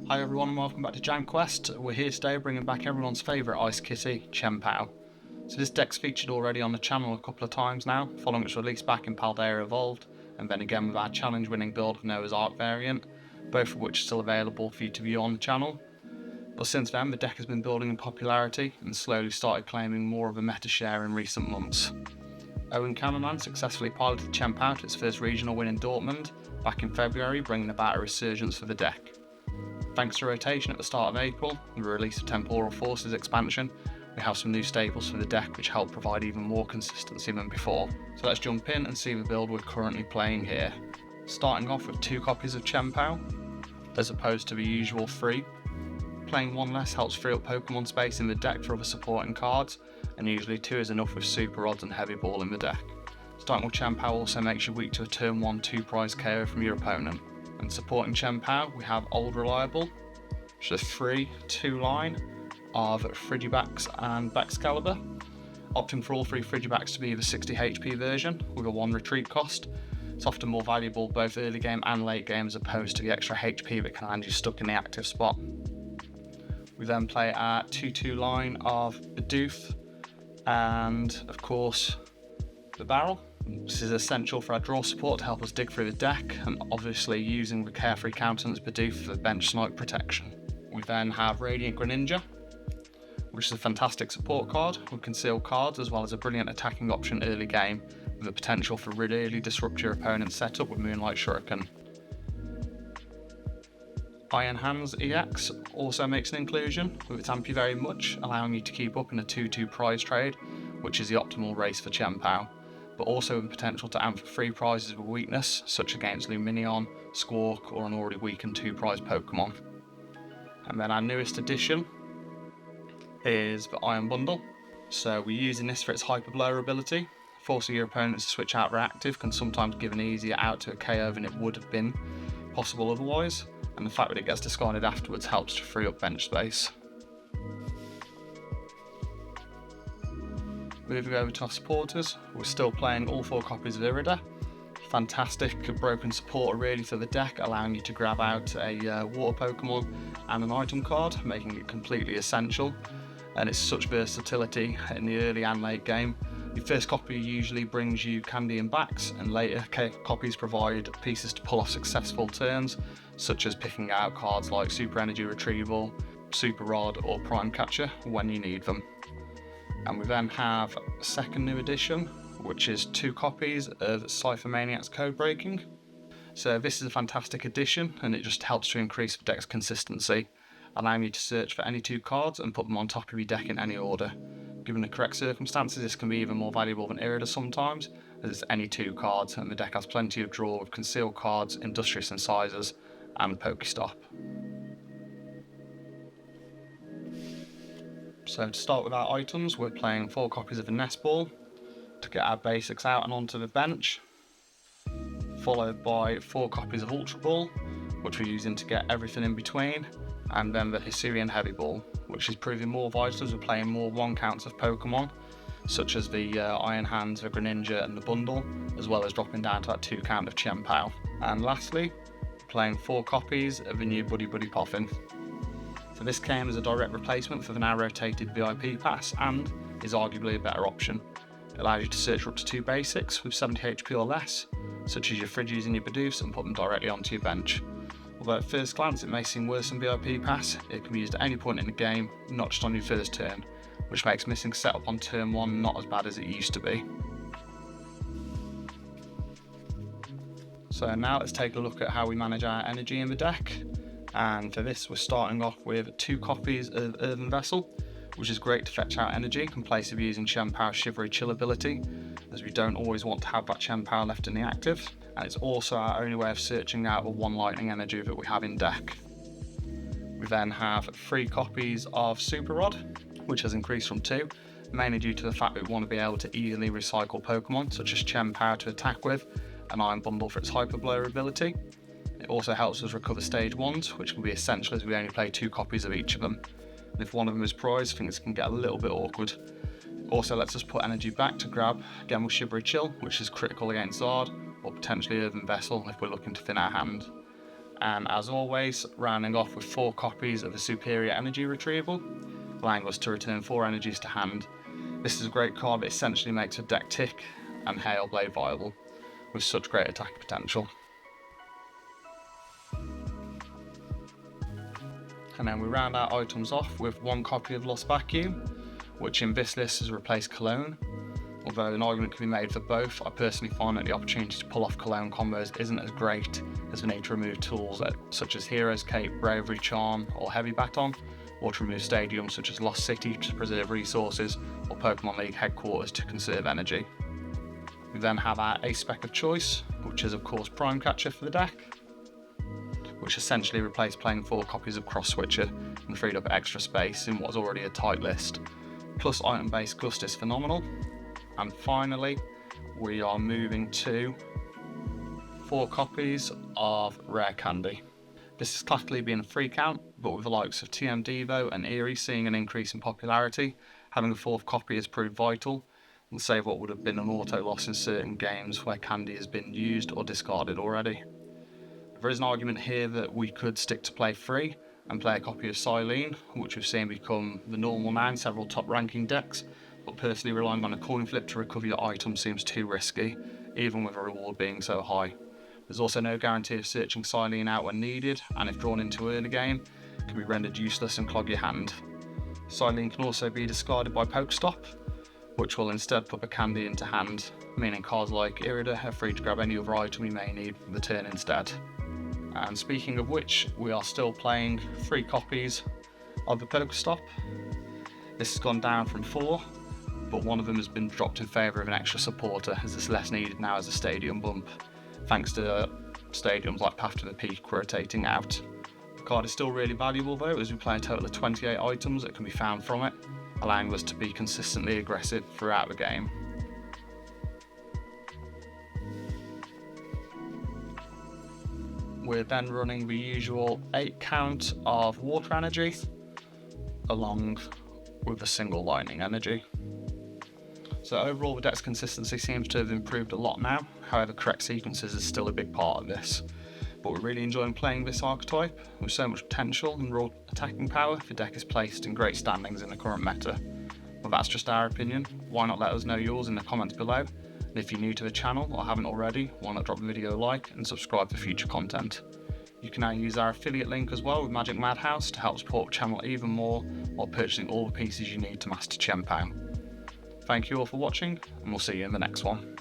Hi everyone and welcome back to Jam Quest. We're here today bringing back everyone's favourite ice kitty, Chien Pao. So this deck's featured already on the channel a couple of times now, following its release back in Paldea Evolved, and then again with our challenge winning build of Noah's Ark variant, both of which are still available for you to view on the channel. But since then the deck has been building in popularity and slowly started claiming more of a meta share in recent months. Owen Cameraman successfully piloted Chien Pao to its first regional win in Dortmund back in February, bringing about a resurgence for the deck. Thanks to rotation at the start of April and the release of Temporal Forces expansion, we have some new staples for the deck which help provide even more consistency than before. So let's jump in and see the build we're currently playing here. Starting off with 2 copies of Chien Pao, as opposed to the usual 3. Playing 1 less helps free up Pokémon space in the deck for other supporting cards, and usually 2 is enough with Super Rods and Heavy Ball in the deck. Starting with Chien Pao also makes you weak to a turn 1 2-prize KO from your opponent. And supporting Chien Pao, we have Old Reliable, which is a free 2-line of Frigibax and Baxcalibur, opting for all 3 Frigibax to be the 60 HP version with a 1 retreat cost. It's often more valuable both early game and late game as opposed to the extra HP that can land you stuck in the active spot. We then play our 2-2 line of Bidoof and of course the Barrel. This is essential for our draw support to help us dig through the deck, and obviously using the Carefree Countenance Bidoof for the bench snipe protection. We then have Radiant Greninja, which is a fantastic support card with concealed cards as well as a brilliant attacking option early game with the potential for really disrupt your opponent's setup with Moonlight Shuriken. Iron Hands EX also makes an inclusion with its Amp You Very Much, allowing you to keep up in a 2-2 prize trade, which is the optimal race for Chien Pao, but also with the potential to amp for 3 prizes with weakness, such against Luminion, Squawk, or an already weakened 2-prize Pokémon. And then our newest addition is the Iron Bundle. So we're using this for its Hyper Blower ability. Forcing your opponents to switch out reactive can sometimes give an easier out to a KO than it would have been possible otherwise, and the fact that it gets discarded afterwards helps to free up bench space. Moving over to our supporters, we're still playing all 4 copies of Irida. Fantastic broken supporter really for the deck, allowing you to grab out a water Pokemon and an item card, making it completely essential. And it's such versatility in the early and late game. Your first copy usually brings you Candy and Backs, and later copies provide pieces to pull off successful turns, such as picking out cards like Super Energy Retrieval, Super Rod or Prime Catcher when you need them. And we then have a second new edition, which is 2 copies of Cypher Maniac's Code Breaking. So this is a fantastic addition, and it just helps to increase the deck's consistency, allowing you to search for any 2 cards and put them on top of your deck in any order. Given the correct circumstances, this can be even more valuable than Irida sometimes, as it's any 2 cards and the deck has plenty of draw with concealed cards, Industrious Incisors and Pokestop. So to start with our items, we're playing 4 copies of the Nest Ball to get our basics out and onto the bench, followed by 4 copies of Ultra Ball, which we're using to get everything in between, and then the Hisuian Heavy Ball, which is proving more vital as we're playing more 1 counts of Pokemon, such as the Iron Hands, the Greninja and the Bundle, as well as dropping down to that 2 count of Chien Pao. And lastly, playing 4 copies of the new Buddy Buddy Poffin. So this came as a direct replacement for the now rotated VIP pass and is arguably a better option. It allows you to search for up to 2 basics with 70 HP or less, such as your Friggies and your Bidoofs, and put them directly onto your bench. Although at first glance it may seem worse than VIP pass, it can be used at any point in the game, not just on your first turn, which makes missing setup on turn 1 not as bad as it used to be. So now let's take a look at how we manage our energy in the deck. And for this we're starting off with 2 copies of Earthen Vessel, which is great to fetch out energy in place of using Chien Pao's Shivery Chill ability, as we don't always want to have that Chien Pao left in the active, and it's also our only way of searching out the 1 lightning energy that we have in deck. We then have 3 copies of Super Rod, which has increased from 2, mainly due to the fact that we want to be able to easily recycle Pokemon such as Chien Pao to attack with, an Iron Bundle for its Hyper Blower ability. It also helps us recover stage 1s, which can be essential as we only play 2 copies of each of them. And if one of them is prized, things can get a little bit awkward. It also lets us put energy back to grab, again with Shivery Chill, which is critical against Zard, or potentially Earthen Vessel if we're looking to thin our hand. And as always, rounding off with 4 copies of a superior energy retrieval, allowing us to return 4 energies to hand. This is a great card that essentially makes a deck tick and Hailblade viable, with such great attack potential. And then we round our items off with 1 copy of Lost Vacuum, which in this list has replaced Cologne. Although an argument can be made for both, I personally find that the opportunity to pull off Cologne combos isn't as great as the need to remove tools such as Hero's Cape, Bravery Charm or Heavy Baton, or to remove stadiums such as Lost City to preserve resources, or Pokemon League headquarters to conserve energy. We then have our ace spec of choice, which is of course Prime Catcher for the deck, which essentially replaced playing 4 copies of Cross Switcher and freed up extra space in what's already a tight list. Plus item based Gust is phenomenal. And finally, we are moving to 4 copies of Rare Candy. This is classically being a free count, but with the likes of TM Devo and Eerie seeing an increase in popularity, having a 4th copy has proved vital and save what would have been an auto loss in certain games where candy has been used or discarded already. There is an argument here that we could stick to play free and play a copy of Silene, which we've seen become the normal now in several top ranking decks, but personally relying on a coin flip to recover your item seems too risky, even with a reward being so high. There's also no guarantee of searching Silene out when needed, and if drawn into early game, can be rendered useless and clog your hand. Silene can also be discarded by Pokestop, which will instead put a candy into hand, meaning cards like Irida are free to grab any other item you may need for the turn instead. And speaking of which, we are still playing 3 copies of the Pokestop. This has gone down from 4, but one of them has been dropped in favour of an extra supporter, as it's less needed now as a stadium bump, thanks to stadiums like Path to the Peak rotating out. The card is still really valuable though, as we play a total of 28 items that can be found from it, allowing us to be consistently aggressive throughout the game. We're then running the usual 8 count of Water Energy, along with a single Lightning Energy. So overall the deck's consistency seems to have improved a lot now, however correct sequences is still a big part of this. But we're really enjoying playing this archetype, with so much potential and raw attacking power. The deck is placed in great standings in the current meta. But that's just our opinion. Why not let us know yours in the comments below? And if you're new to the channel or haven't already, why not drop the video a like and subscribe for future content. You can now use our affiliate link as well with Magic Madhouse to help support the channel even more while purchasing all the pieces you need to master Chien Pao. Thank you all for watching, and we'll see you in the next one.